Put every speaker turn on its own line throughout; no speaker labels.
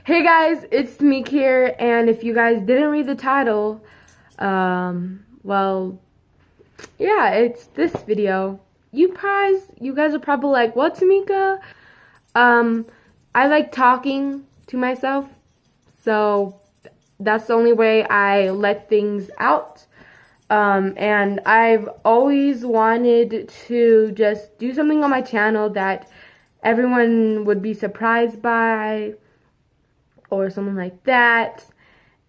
Hey guys, it's Meek here, and if you guys didn't read the title, well, yeah, it's this video. You guys are probably like, what's Mika? I like talking to myself, so that's the only way I let things out. And I've always wanted to just do something on my channel that everyone would be surprised by, or something like that.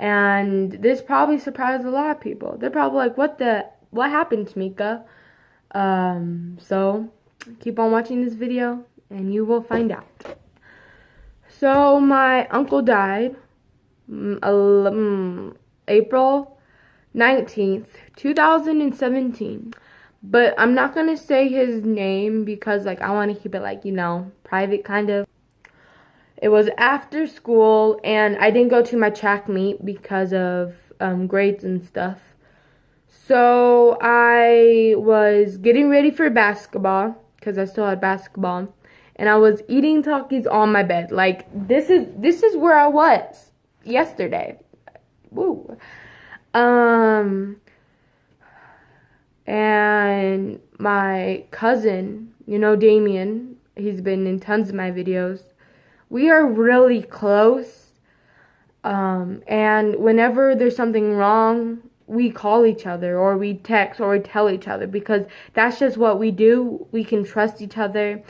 And this probably surprised a lot of people. They're probably like, what happened to Mika? So keep on watching this video and you will find out. So my uncle died April 19th, 2017. But I'm not going to say his name because I want to keep it private kind of. It was after school, and I didn't go to my track meet because of grades and stuff. So I was getting ready for basketball because I still had basketball, and I was eating Takis on my bed. This is where I was yesterday. Woo. And my cousin, Damien, he's been in tons of my videos. We are really close, and whenever there's something wrong, we call each other, or we text, or we tell each other, because that's just what we do. We can trust each other.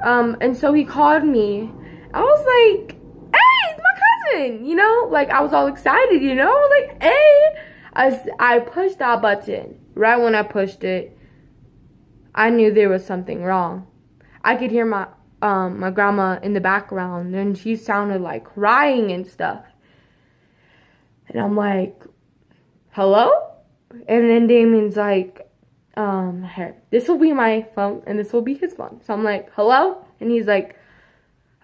And so he called me. I was like, hey, it's my cousin, I was all excited, hey. I pushed that button. Right when I pushed it, I knew there was something wrong. I could hear my grandma in the background, and she sounded like crying and stuff. And I'm like, hello? And then Damien's like, here, this will be my phone, and this will be his phone. So I'm like, hello? And he's like,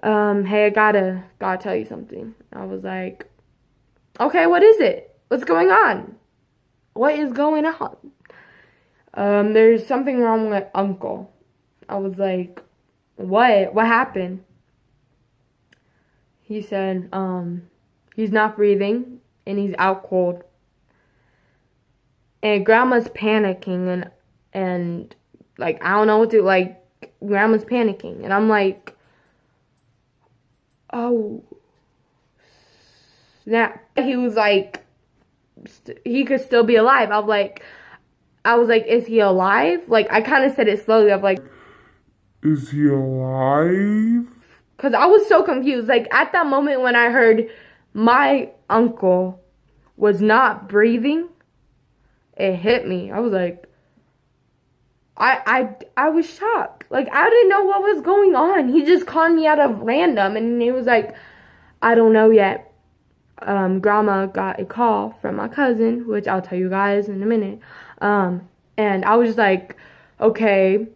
hey, I gotta tell you something. I was like, okay, what is it? What's going on? What is going on? There's something wrong with Uncle. I was like, what happened? He said, he's not breathing and he's out cold. And grandma's panicking and I don't know what to, grandma's panicking. And I'm like, oh, snap. He was like, he could still be alive. I was like, is he alive? I kind of said it slowly. I'm like,
is he alive?
Because I was so confused. At that moment when I heard my uncle was not breathing, it hit me. I was like, I was shocked. I didn't know what was going on. He just called me out of random, and he was like, I don't know yet. Grandma got a call from my cousin, which I'll tell you guys in a minute. And I was just like, okay,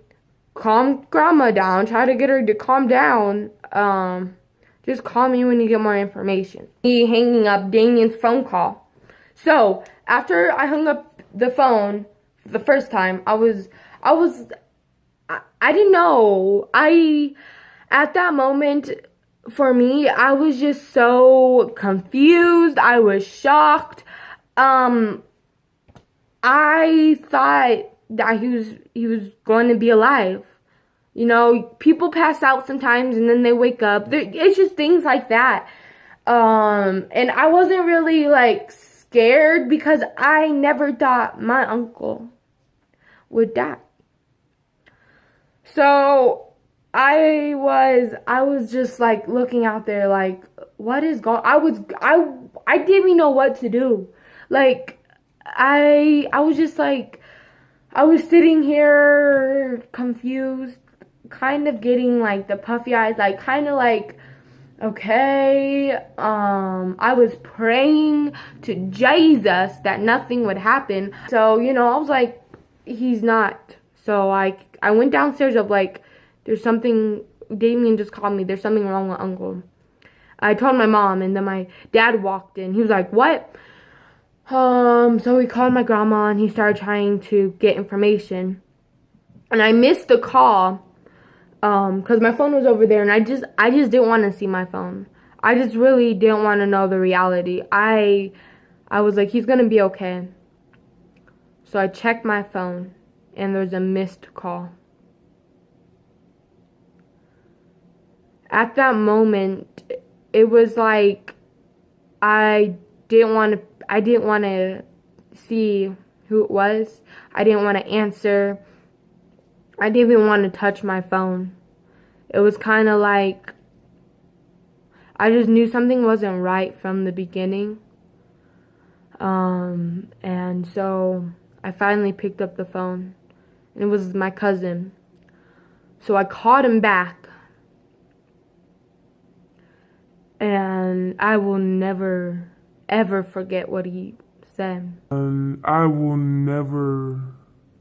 calm grandma down. Try to get her to calm down. Just call me when you get more information. He hanging up Damien's phone call. So after I hung up the phone the first time, I didn't know. At that moment, for me, I was just so confused. I was shocked. I thought that he was going to be alive. People pass out sometimes and then they wake up. It's just things like that. And I wasn't really scared because I never thought my uncle would die. So I was just looking out there what is going I didn't even know what to do. I was just I was sitting here confused, kind of getting the puffy eyes, kind of okay. I was praying to Jesus that nothing would happen. So, I was like, he's not. So I went downstairs of there's something, Damien just called me, there's something wrong with Uncle. I told my mom, and then my dad walked in. He was like, what? So he called my grandma, and he started trying to get information. And I missed the call, because my phone was over there, and I just didn't want to see my phone. I just really didn't want to know the reality. I was like, he's gonna be okay. So I checked my phone, and there's a missed call. At that moment, it was like I didn't want to see who it was. I didn't want to answer. I didn't even want to touch my phone. It was kind of like I just knew something wasn't right from the beginning. And so I finally picked up the phone, and it was my cousin. So I called him back, and I will never, ever forget what he said.
And I will never,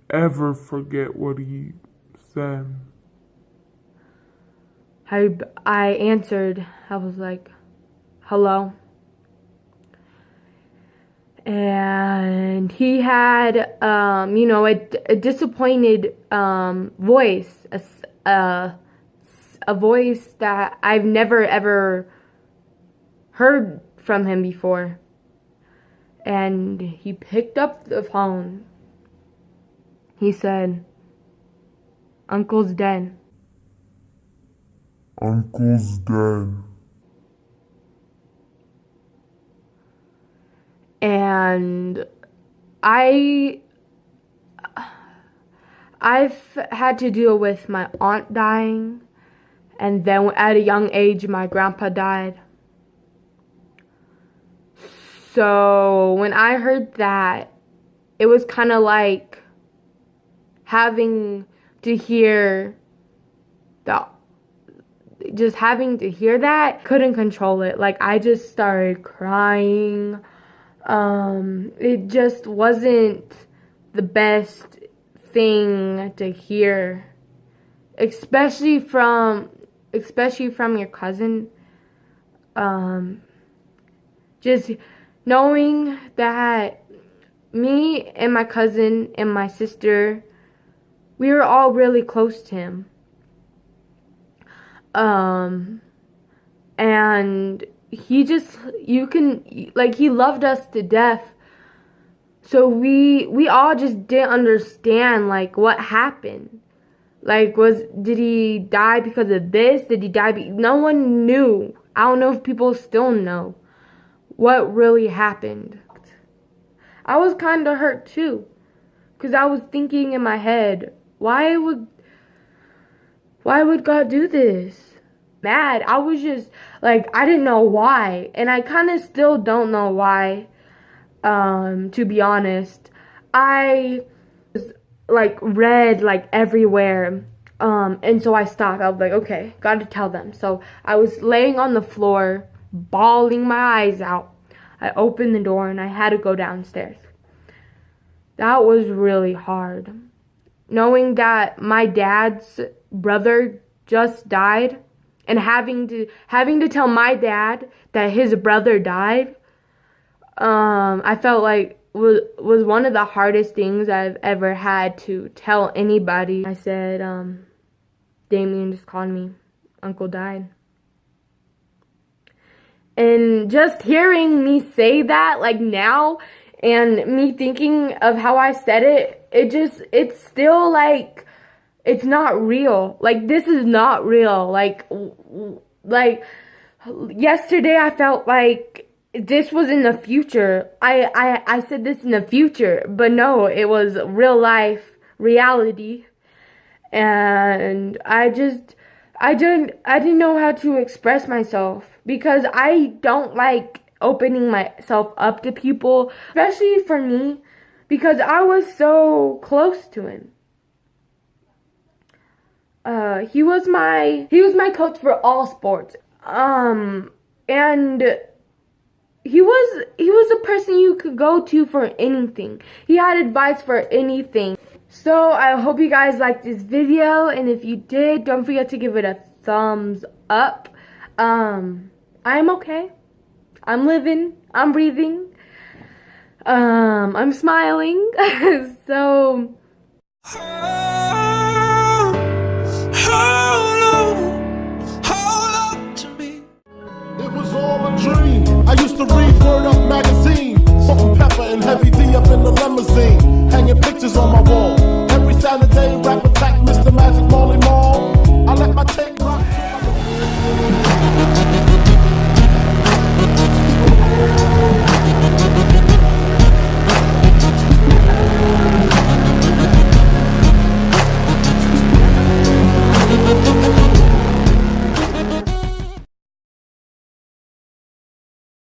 ever forget what he said.
I answered. I was like, hello. And he had, a disappointed voice, a voice that I've never ever heard from him before. And he picked up the phone. He said, "Uncle's dead."
Uncle's dead.
And I've had to deal with my aunt dying, and then at a young age my grandpa died. So when I heard that, it was kind of like having to hear that, couldn't control it. Like, I just started crying. It just wasn't the best thing to hear, especially from your cousin. Just knowing that me and my cousin and my sister, we were all really close to him. And he loved us to death. So we all just didn't understand, like, what happened. Like, did he die because of this? Did he die? No one knew. I don't know if people still know what really happened. I was kind of hurt too, because I was thinking in my head, why would God do this? Mad. I was just like, I didn't know why, and I kind of still don't know why. To be honest, I was like read like everywhere, and so I stopped. I was like, okay, gotta tell them. So I was laying on the floor, bawling my eyes out. I opened the door and I had to go downstairs. That was really hard, knowing that my dad's brother just died, and having to tell my dad that his brother died. I felt like was one of the hardest things I've ever had to tell anybody. I said, Damien just called me. Uncle died. And just hearing me say that, like, now, and me thinking of how I said it, it's still like, it's not real. Like, this is not real. Like yesterday I felt like this was in the future. I said this in the future, but no, it was real life reality. And I didn't know how to express myself, because I don't like opening myself up to people, especially for me, because I was so close to him. He was my coach for all sports. And he was a person you could go to for anything. He had advice for anything. So I hope you guys liked this video, and if you did, don't forget to give it a thumbs up. I'm okay. I'm living. I'm breathing. I'm smiling. So
Hold on to me. It was used to read Word Up magazine, Salt and Pepper and Heavy D up in the limousine, hanging pictures on my wall.